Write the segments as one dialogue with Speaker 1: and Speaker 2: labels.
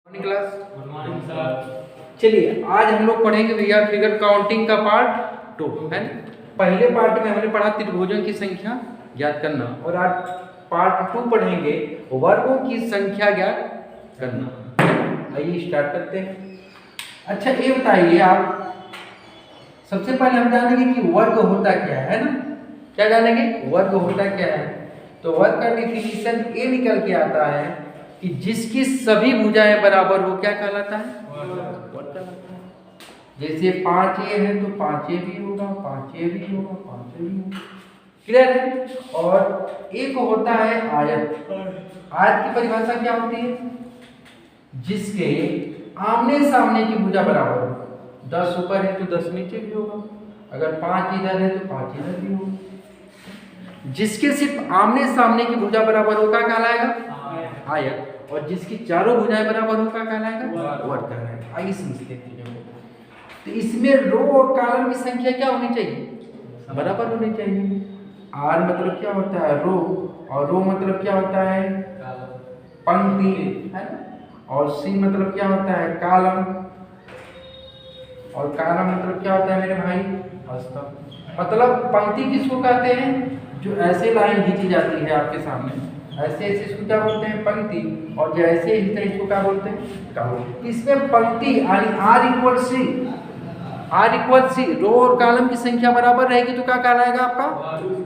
Speaker 1: Class good morning sir. चलिए आज हम लोग पढ़ेंगे भैया फिगर काउंटिंग का पार्ट 2 है ना। पहले पार्ट में हमने पढ़ा त्रिभुजों की संख्या ज्ञात करना और आज पार्ट 2 पढ़ेंगे वर्गों की संख्या ज्ञात करना। आइए स्टार्ट करते हैं। अच्छा ये बताइए आप, सबसे पहले हम जानेंगे कि वर्ग होता क्या है ना। क्या जानेंगे? वर्ग होता क्या है। तो वर्ग का डिफिनीशन ये निकल के आता है कि जिसकी सभी भुजाएं बराबर हो क्या कहलाता है? वर्ग कहलाता है। जैसे 5a है तो 5a भी होगा, 5a भी होगा, 5a भी होगा। क्लियर है? और एक होता है आयत। आयत की परिभाषा क्या होती है? जिसके आमने सामने की भुजा बराबर हो। 10 ऊपर है तो 10 नीचे भी होगा, अगर 5 इधर है तो 5 इधर भी होगा। जिसके सिर्फ आमने सामने की भुजा बराबर हो क्या कहलाएगा? आयत। और जिसकी चारों भुजाएं बराबर हो क्या कहलाएगा? वर्ग कहलाएगा। आइए समझते हैं चीजों को। तो इसमें रो और कॉलम की संख्या क्या होनी चाहिए? बराबर होनी चाहिए। आर मतलब क्या होता है? रो। और रो मतलब क्या होता है? पंक्ति है ना। और सी मतलब क्या होता है? कॉलम। और कॉलम मतलब क्या होता है मेरे भाई? स्तंभ। मतलब पंक्ति किसको कहते हैं? जो ऐसे लाइन खींची जाती है आपके सामने, ऐसे ऐसे इसको क्या बोलते हैं? पंक्ति। और जैसे हिलते हैं इसको क्या बोलते हैं? कॉलम। इसमें पंक्ति यानी आर इक्वल सी रो और कॉलम की संख्या बराबर रहेगी तो क्या कहलाएगा आपका?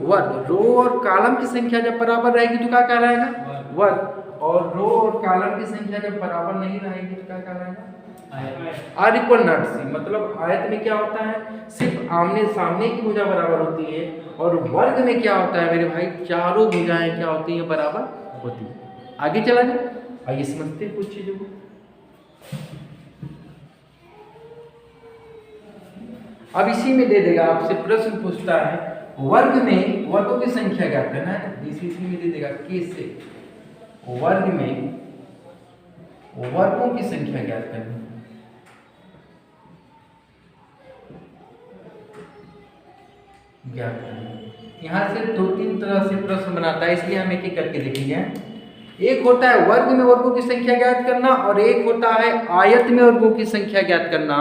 Speaker 1: वर्ग। रो और कॉलम की संख्या जब बराबर रहेगी तो क्या कहलाएगा? वर्ग। और रो और कॉलम की संख्या जब बराबर नहीं रहेगी तो क्या कहलाएगा? आर इक्वल नॉट सी। मतलब आयत में क्या होता है? सिर्फ आमने सामने की भुजा बराबर होती है। और वर्ग में क्या होता है मेरे भाई? चारों भुजाएं क्या होती है? बराबर होती है। आगे चला जाए, आइए समझते हैं कुछ चीजों को। अब इसी में दे देगा, आपसे प्रश्न पूछता है वर्ग में वर्गों की संख्या ज्ञात करना है। इसी में दे देगा कैसे वर्ग में वर्गों की संख्या ज्ञात करनी है। ज्ञात करनी। यहाँ से 2-3 तरह से प्रश्न बनाता है, इसलिए हम एक एक करके देखेंगे। एक होता है वर्ग में वर्गों की संख्या ज्ञात करना, और एक होता है आयत में वर्गों की संख्या ज्ञात करना,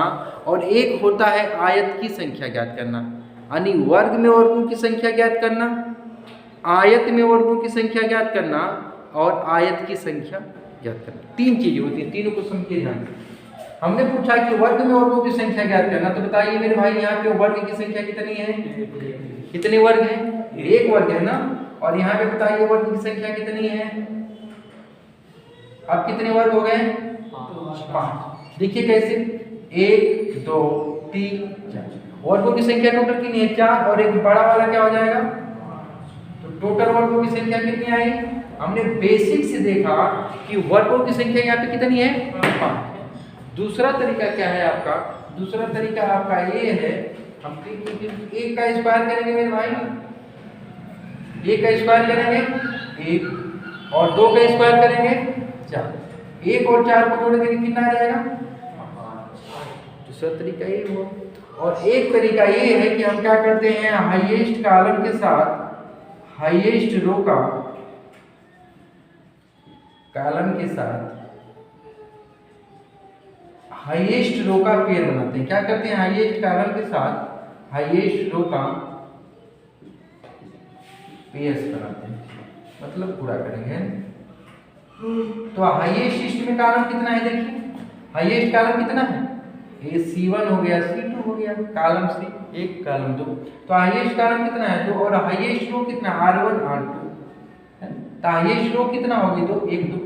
Speaker 1: और एक होता है आयत की संख्या ज्ञात करना। यानी वर्ग में वर्गों की संख्या ज्ञात करना, आयत में वर्गों की संख्या ज्ञात करना, और आयत की संख्या ज्ञात करना। 3 चीजें होती हैं, तीनों को समझिए ध्यान। हमने पूछा कि वर्ग में वर्गों की संख्या ज्ञात करना, तो बताइए मेरे भाई यहाँ पे वर्ग की संख्या कितनी है? कितने वर्ग हैं? 1 वर्ग है ना। और यहाँ पे बताइए वर्ग की संख्या कितनी है? अब कितने वर्ग हो गए? 5। देखिए कैसे, 1 2 3 4 वर्गों की संख्या टोटल कितनी है? 4। और एक बड़ा वाला क्या हो जाएगा? तो टोटल वर्गों की संख्या कितनी आई? हमने बेसिक से देखा कि वर्गों की संख्या यहाँ पे कितनी है? 5। दूसरा तरीका क्या है आपका? दूसरा तरीका आपका ये है, हम 1 का स्क्वायर करेंगे मेरे भाई। 1 का स्क्वायर करेंगे 1, और 2 का स्क्वायर करेंगे 4। 1 और 4 को जोड़ देंगे कितना आ जाएगा? 5। दूसरा तरीका ये हुआ। और एक तरीका ये है कि हम क्या करते हैं, हाईएस्ट कॉलम के साथ हाईएस्ट रो का कॉलम के साथ हाईएस्ट रो का पेयर बनाते हैं। क्या करते हैं? हाईएस्ट कॉलम के साथ हाईएस्ट रो का पेयर्स बनाते हैं, मतलब पूरा करेंगे। तो हाईएस्ट लिस्ट में कॉलम कितना है? देखिए हाईएस्ट कॉलम कितना है? ये C1 हो गया, C2 हो गया, कॉलम C 1 कॉलम 2। तो हाईएस्ट कॉलम कितना है? 2। और हाईएस्ट रो कितना? R1 R2 है। तो हाईएस्ट रो कितना होगी? 2 1 2।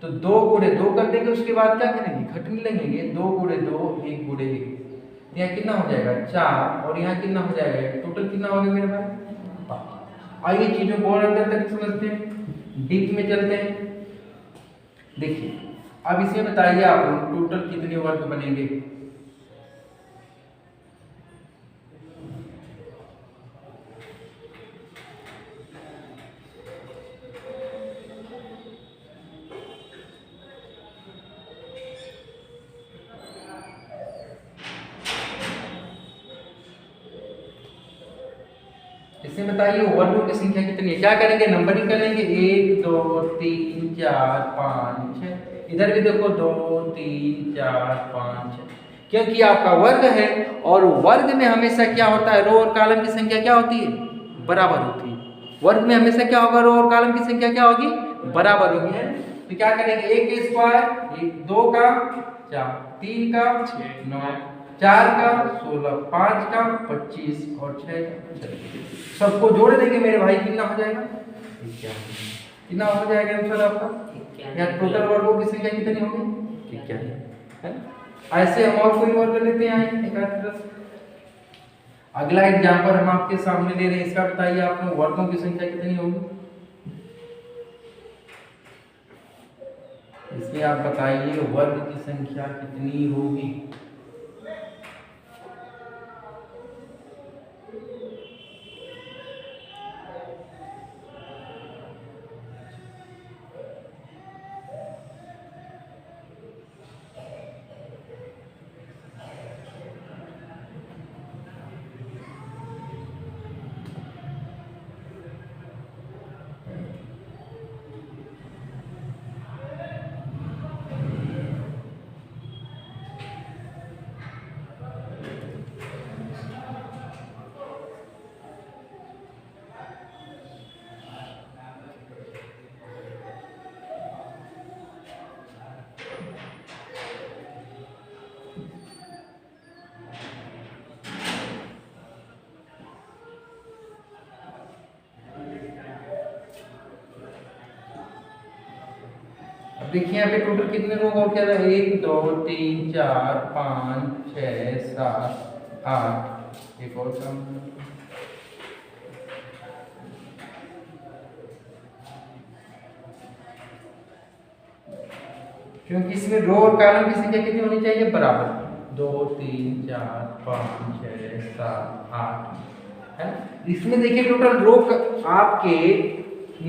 Speaker 1: तो 2 गुणे 2 कर देंगे, उसके बाद क्या करेंगे? घटने लगेंगे। 2 गुणे 2 1 गुणे 1, यहाँ कितना हो जाएगा? 4। और यहाँ कितना हो जाएगा? टोटल कितना हो गया मेरे भाई? आइए चीजों को और अंदर तक समझते हैं, डीप में चलते हैं। देखिए अब इसे बताइए आप टोटल कितने वर्ग बनेंगे? इसे बताइए वर्गों की संख्या कितनी है? क्या करेंगे? नंबरिंग करेंगे 1 2 3 4 5 6। इधर भी देखो 2 3 4 5 6, क्योंकि आपका वर्ग है और वर्ग में हमेशा क्या होता है, रो और कॉलम की संख्या क्या होती है, बराबर होती है। वर्ग में हमेशा क्या होगा, रो और कॉलम की संख्या क्या होगी, बराबर होगी है। तो क्या करेंगे, 1 का स्क्वायर 2 का 4, 3 का 9, 4 का 16, 5 का 25 और 6 का 36, सबको जोड़ देंगे मेरे भाई, कितना हो जाएगा, 51। कितना हो जाएगा आंसर आपका, या टोटल वर्गों की संख्या कितनी होगी, 51 है ना। ऐसे हम और कोई वर्ग लेते हैं एक तरह। अगला एग्जांपल हम आपके सामने ले रहे हैं, इसका बताइए आप लोग वर्गों की संख्या कितनी होगी। इसमें आप बताइए वर्ग की संख्या कितनी होगी। देखिए यहाँ पे टोटल कितने लोग और क्या रहे, 1 2 3 4 5 6 7 8, एक और काम, क्योंकि इसमें रो और कॉलम की संख्या कितनी होनी चाहिए, बराबर, 2 3 4 5 6 7 8 है। इसमें देखिए टोटल रो आपके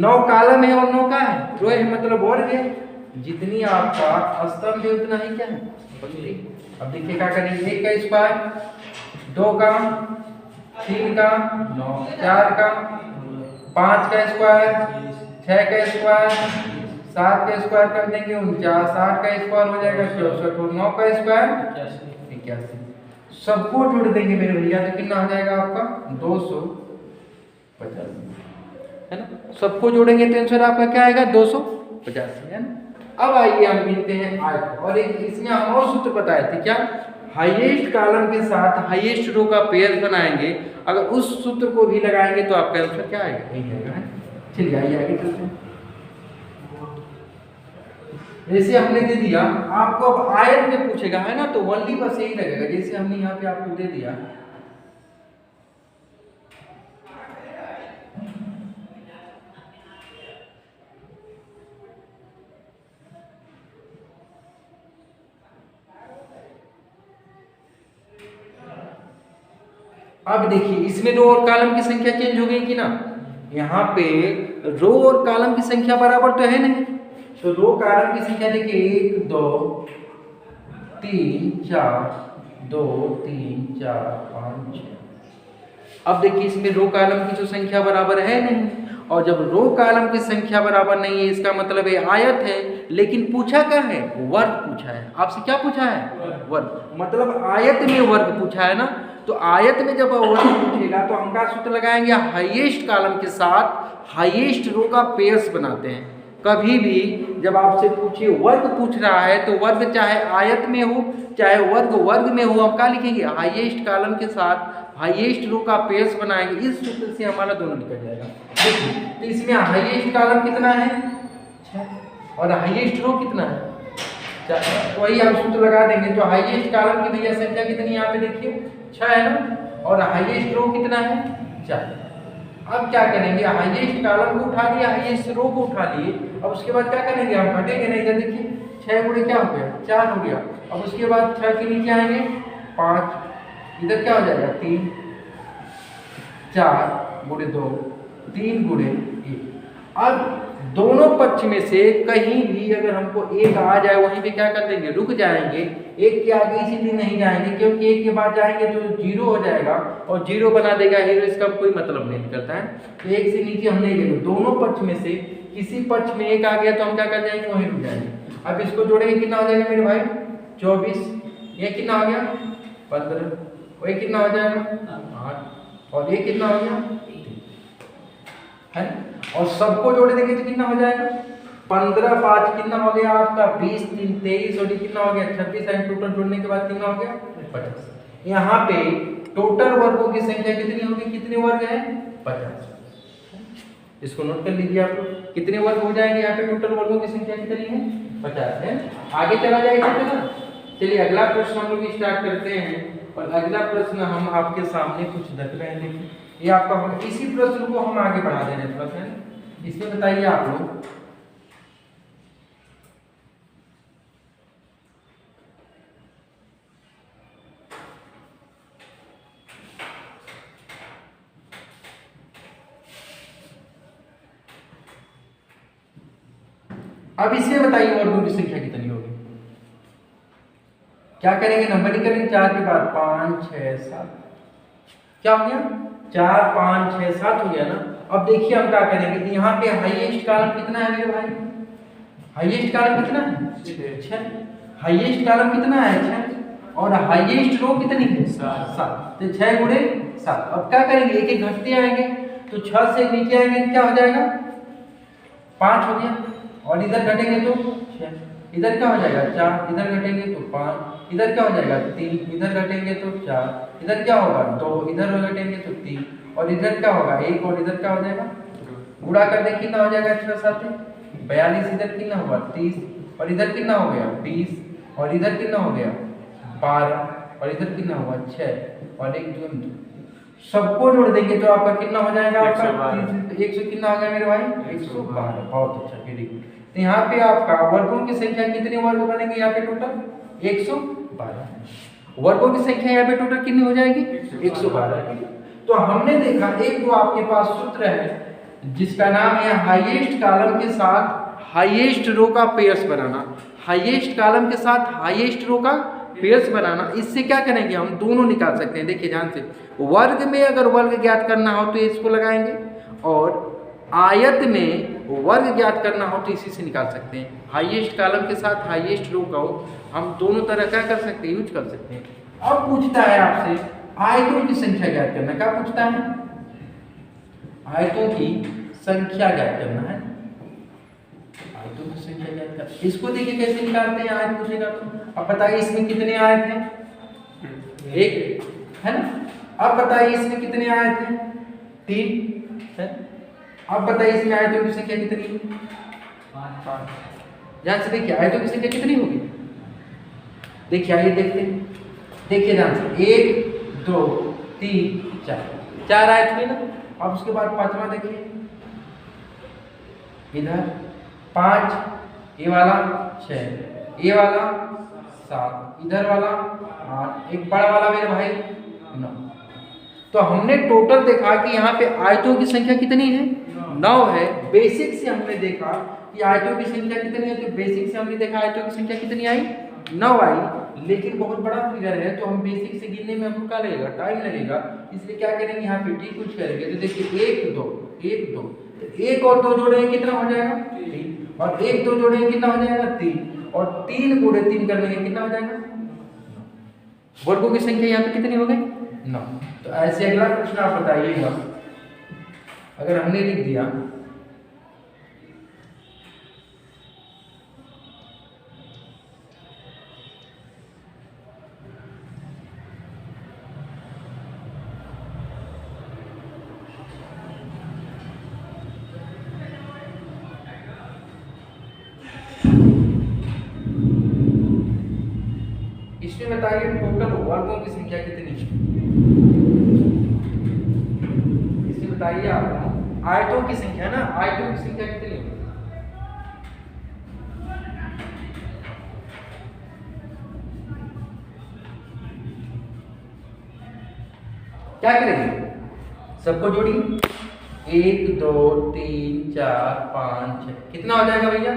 Speaker 1: 9 कॉलम है और 9 का है, रो है मतलब वर्ग है, जितनी आपका स्तंभ है उतना ही क्या है, पंक्ति। अब देखिए क्या करेंगे, 1 का स्क्वायर 2 का 3 का 9, 4 का 5 का स्क्वायर 6 का स्क्वायर 7 का स्क्वायर कर देंगे 49, 8 का स्क्वायर हो जाएगा 64 और 9 का स्क्वायर 81। सबको जोड़ देंगे मेरे भैया तो कितना हो जाएगा आपका 250 है ना। सबको जोड़ेंगे तो आंसर आपका क्या आएगा 285 है ना। अब आइए हम गिनते हैं आयत, और एक इसमें हम और सूत्र बताए थे क्या, हाईएस्ट कॉलम के साथ हाईएस्ट रो का पेयर बनाएंगे, अगर उस सूत्र को भी लगाएंगे तो आपका आंसर क्या आएगा, यही आएगा। चलिए आइए आगे चलते हैं। जैसे हमने दे दिया आपको, अब आयत में पूछेगा है ना, तो वनली बस यही लगेगा जैसे हमने यहाँ पे आपको दे दिया। अब देखिए इसमें रो और कॉलम की संख्या चेंज हो गई कि ना, यहाँ पे रो और कॉलम की संख्या बराबर तो है नहीं, तो रो कॉलम की संख्या देखिए 1 2 3 4 2 3 4 5 6। अब देखिए इसमें रो कॉलम की जो संख्या बराबर है नहीं, और जब रो कॉलम की संख्या बराबर नहीं है इसका मतलब ये आयत है, लेकिन पूछा क्या है, वर्ग पूछा है। आपसे क्या पूछा है, वर्ग, मतलब आयत में वर्ग पूछा है ना। तो आयत में जब वर्ग पूछेगा तो हम क्या सूत्र लगाएंगे, हाईएस्ट कॉलम के साथ हाईएस्ट रो का पेयर्स बनाते हैं। कभी भी जब आपसे पूछे वर्ग पूछ रहा है तो वर्ग चाहे आयत में हो चाहे वर्ग वर्ग में हो, हम क्या लिखेंगे, हाईएस्ट कॉलम के साथ हाईएस्ट रो का पेयर्स बनाएंगे। इस सूत्र से हमारा दोनों निकल जाएगा। देखिए तो इसमें हाईएस्ट कॉलम कितना है 6 और हाईएस्ट रो कितना है, वही हम सूत्र लगा देंगे। तो हाईएस्ट कॉलम की भैया संख्या कितनी यहाँ पे देखिए 6 है ना, और हाईएस्ट रो कितना है 4। अब क्या करेंगे, हाईएस्ट कॉलम को उठा लिया, हाईएस्ट रो को उठा लिए, अब उसके बाद क्या करेंगे, हम घटेंगे नहीं। इधर देखिए 6 गुणे क्या हो गया 4 हो गया, अब उसके बाद 6 के नीचे आएंगे 5, इधर क्या हो जाएगा 3, 4 गुणे 2 3 गुणे 1। अब दोनों पक्ष में से कहीं भी अगर हमको एक आ जाए वहीं पे क्या कर देंगे, रुक जाएंगे, एक के आगे इसीलिए नहीं जाएंगे क्योंकि एक के बाद जाएंगे तो 0 हो जाएगा और 0 बना देगा हीरो, इसका कोई मतलब नहीं निकलता है। तो एक से नीचे हम नहीं लेंगे, दोनों पक्ष में से किसी पक्ष में एक आ गया तो हम क्या कर जाएंगे, वहीं रुक जाएंगे। अब इसको जोड़ेंगे कितना हो जाएगा मेरे भाई 24, ये कितना हो गया 15, और ये कितना हो जाएगा 8, और ये कितना हो गया 3 है। और सबको जोड़ देंगे तो कितना हो जाएगा 15 5 कितना हो गया आपका 20 3 23, और ये कितना हो गया 26 एंड टोटल जोड़ने के बाद कितना हो गया 50। यहाँ पे टोटल वर्गों की संख्या कितनी होगी, कितने वर्ग है 50। इसको नोट कर लीजिए आप लोग, कितने वर्ग हो जाएंगे यहाँ पे टोटल वर्गों की संख्या कितनी है 50 है। आगे चला जाएगा ना। चलिए अगला प्रश्न हम लोग स्टार्ट करते हैं, और अगला प्रश्न हम आपके सामने कुछ रख रहे हैं। देखिए ये आपका हम इसी प्रश्न को हम आगे बढ़ा दे रहे हैं थोड़ा सा। इसमें बताइए आप लोग अब इसमें बताइए वर्गों की संख्या कितनी होगी। क्या करेंगे नंबरिंग करेंगे 4 के बाद 5 6 7, क्या हो गया 4 5 6 7 हो गया ना। अब देखिए हम क्या करेंगे, यहाँ पे हाईएस्ट कॉलम कितना है मेरे भाई, हाईएस्ट कॉलम कितना है 6, हाईएस्ट कॉलम कितना है 6, और हाईएस्ट रो कितनी है 7, तो 6 गुणे 7। अब क्या करेंगे एक एक घटते आएंगे, तो 6 से नीचे आएंगे क्या हो जाएगा 5 हो गया, और इधर घटेंगे तो 6, इधर क्या हो जाएगा 4, इधर घटेंगे तो 5, इधर क्या हो जाएगा 3, इधर घटेंगे तो 4, इधर क्या होगा 2, इधर घटेंगे तो 3, और इधर क्या होगा 1, और इधर क्या हो जाएगा गुणा कर दे कितना हो जाएगा 6 7 42, इधर कितना होगा 30, और इधर कितना हो गया 20, और इधर कितना हो गया 12, और इधर कितना होगा 6, और 1 2 सबको जोड़ देंगे तो आपका कितना हो जाएगा आपका 100 कितना आ गया मेरे भाई 112। बहुत अच्छा वेरी गुड। तो यहाँ पे आपका वर्गों की संख्या कितने वर्ग बनेंगे यहाँ पे टोटल 112 वर्गों की संख्या यहाँ पे टोटल कितनी हो जाएगी 112। तो हमने देखा एक तो आपके पास सूत्र है जिसका नाम है हाईएस्ट कॉलम के साथ हाईएस्ट रो का पेयर्स बनाना, हाईएस्ट कॉलम के साथ हाईएस्ट रो का पेयर्स बनाना। इससे क्या करेंगे हम दोनों निकाल सकते हैं। देखिए ध्यान से, वर्ग में अगर वर्ग ज्ञात करना हो तो इसको लगाएंगे, और आयत में वर्ग ज्ञात करना हो तो इसी से निकाल सकते हैं। हाईएस्ट कॉलम के साथ हाईएस्ट रो का हम दोनों तरह क्या कर सकते हैं यूज कर सकते हैं। अब पूछता है आपसे आयतों की संख्या ज्ञात करना। क्या पूछता है आयतों की संख्या ज्ञात करना है, आयतों की संख्या ज्ञात करना। इसको देखिए कैसे निकालते हैं, आयत पूछेगा तो। अब बताइए इसमें कितने आयत हैं 1 है ना। अब बताइए इसमें कितने आयत हैं 3 है। अब बताइए इसमें आयतों की संख्या कितनी है 5। ध्यान से देखिए आयतों की संख्या कितनी होगी। देखिए आइए देखते हैं, देखिए ध्यान से 1 2 3 4 आयत हुई ना। अब उसके बाद पांचवा देखिए, इधर 5, ये वाला 6, ये वाला 7, इधर वाला 8, एक बड़ा वाला मेरे भाई 9। तो हमने टोटल देखा कि यहाँ पे आयतों की संख्या कितनी है 9 है। बेसिक से हमने देखा कि आयतों की संख्या कितनी है, तो बेसिक से हमने देखा आयतों की संख्या कितनी आई 9 आई। लेकिन बहुत बड़ा फिगर है तो हम बेसिक से गिनने में हमको क्या लगेगा टाइम लगेगा, इसलिए क्या करेंगे यहाँ पे ठीक कुछ करेंगे। तो देखिए 1 2 1 2, 1 और 2 जोड़ेंगे कितना हो जाएगा 3, और 1 2 जोड़ेंगे कितना हो जाएगा 3, और 3 गुणे 3 कर लेंगे कितना हो जाएगा 9। वर्गों की संख्या यहाँ पे कितनी हो गई 9। तो ऐसे अगला प्रश्न आप बताइएगा, अगर हमने लिख दिया इसमें बताइए टोटल वर्गों की संख्या कितनी है। इसमें बताइए आप आयतों की संख्या ना, आयतों की संख्या कितनी है। क्या करेंगे सबको जोड़िए 1 2 3 4 5 6 कितना हो जाएगा भैया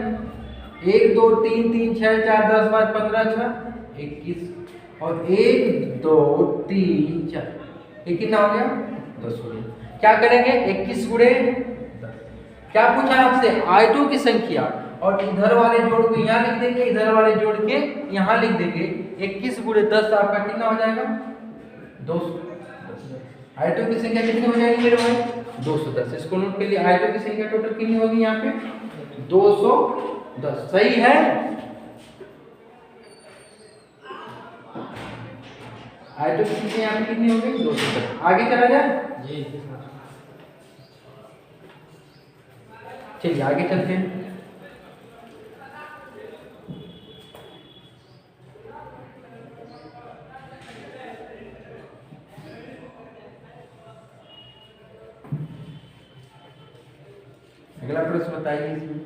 Speaker 1: 1 2 3 3 6 4 10 5 15 6 21, और 1 2 3 4 ये कितना हो गया 10 हो गया। क्या करेंगे 21 गुणे 10। क्या पूछा आपसे आयतों की संख्या, और इधर वाले जोड़ को यहाँ लिख देंगे, इधर वाले जोड़ के यहाँ लिख देंगे। 21 गुणे 10 आपका कितना हो जाएगा 200। आयतों की संख्या कितनी हो जाएगी मेरे भाई 210। इसको नोट कर लिया। आयतों की संख्या टोटल कितनी होगी यहाँ पे 210। सही है। आयतों की संख्या यहाँ पे कितनी होगी 210। आगे चला जाए जी। चलिए आगे चलते हैं। अगला प्रश्न बताइए इसमें।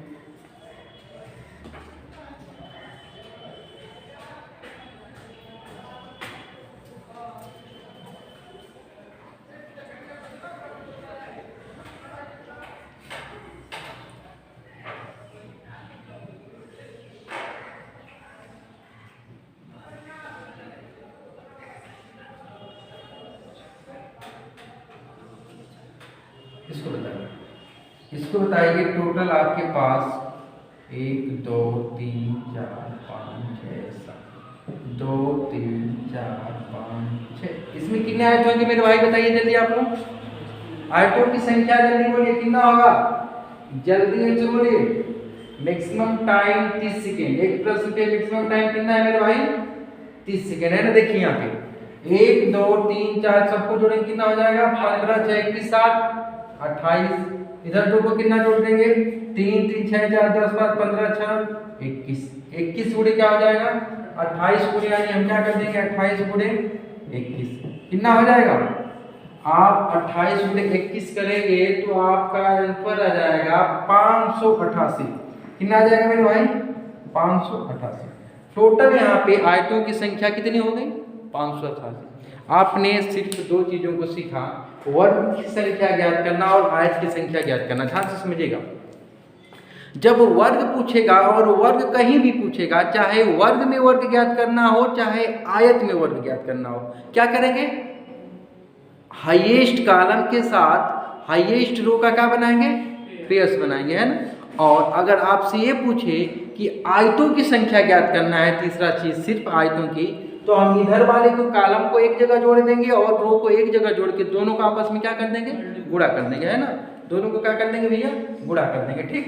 Speaker 1: इसको बताइए टोटल आपके पास 1 2 3 4 5 6 7 2 3 4 5 6 इसमें कितने आयत होंगे मेरे भाई बताइए जल्दी आप लोग। आयतों की संख्या जल्दी बोलिए कितना होगा जल्दी से बोलिए। Maximum time 30 second. एक प्रश्न पे मैक्सिमम टाइम कितना है मेरे भाई 30 सेकेंड है ना। देखिए यहाँ पे 1 2 3 4 सबको जोड़ेंगे कितना हो जाएगा 15 6 21 60 28। इधर दो को कितना जोड़ देंगे 3 3 6 4 10 5 15 6 21। 21 गुणे क्या हो जाएगा 28 गुणे यानी हम क्या कर देंगे 28 गुणे 21 कितना हो जाएगा। आप 28 गुणे 21 करेंगे तो आपका आंसर आ जाएगा 588। कितना आ जाएगा मेरे भाई 588। टोटल यहाँ पे आयतों की संख्या कितनी हो गई 588। आपने सिर्फ दो चीजों को सीखा, वर्ग की संख्या ज्ञात करना और आयत की संख्या ज्ञात करना। ध्यान से समझिएगा। जब वर्ग पूछेगा और वर्ग कहीं भी पूछेगा, चाहे वर्ग में वर्ग ज्ञात करना हो चाहे आयत में वर्ग ज्ञात करना हो, क्या करेंगे हाईएस्ट कॉलम के साथ हाईएस्ट रो का क्या बनाएंगे पेयर्स बनाएंगे, है ना। और अगर आपसे ये पूछे कि आयतों की संख्या ज्ञात करना है, तीसरा चीज सिर्फ आयतों की, तो हम इधर वाले को कॉलम को एक जगह जोड़ देंगे और रो को एक जगह जोड़ के दोनों को आपस में क्या कर देंगे गुणा कर देंगे, है ना। दोनों को क्या कर देंगे भैया गुणा कर देंगे। ठीक।